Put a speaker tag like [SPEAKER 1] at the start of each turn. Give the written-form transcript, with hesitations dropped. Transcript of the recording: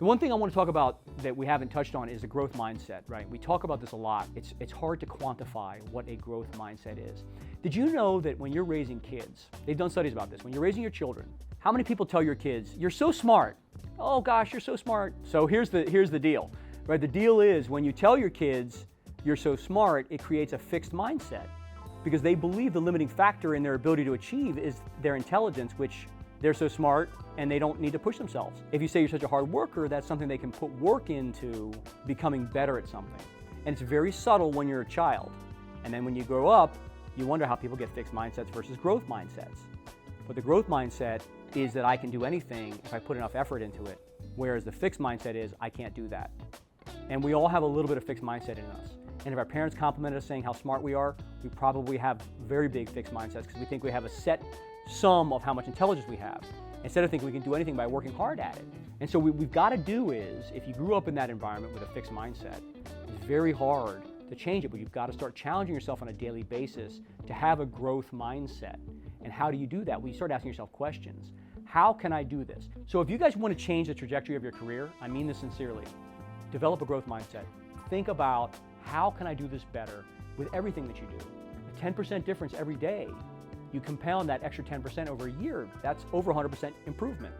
[SPEAKER 1] The one thing I want to talk about that we haven't touched on is the growth mindset, right? We talk about this a lot. It's hard to quantify what a growth mindset is. Did you know that when you're raising kids, they've done studies about this, when you're raising your children, how many people tell your kids, you're so smart? Oh gosh, you're so smart. So here's the deal, right? The deal is when you tell your kids you're so smart, it creates a fixed mindset because they believe the limiting factor in their ability to achieve is their intelligence, which they're so smart and they don't need to push themselves. If you say you're such a hard worker, that's something they can put work into becoming better at something. And it's very subtle when you're a child. And then when you grow up, you wonder how people get fixed mindsets versus growth mindsets. But the growth mindset is that I can do anything if I put enough effort into it, whereas the fixed mindset is I can't do that. And we all have a little bit of fixed mindset in us. And if our parents compliment us saying how smart we are, we probably have very big fixed mindsets because we think we have a set sum of how much intelligence we have, instead of thinking we can do anything by working hard at it. And so what we've got to do is, if you grew up in that environment with a fixed mindset, it's very hard to change it, but you've got to start challenging yourself on a daily basis to have a growth mindset. And how do you do that? Well, you start asking yourself questions. How can I do this? So if you guys want to change the trajectory of your career, I mean this sincerely, develop a growth mindset. Think about how can I do this better with everything that you do? A 10% difference every day. You compound that extra 10% over a year, that's over 100% improvement.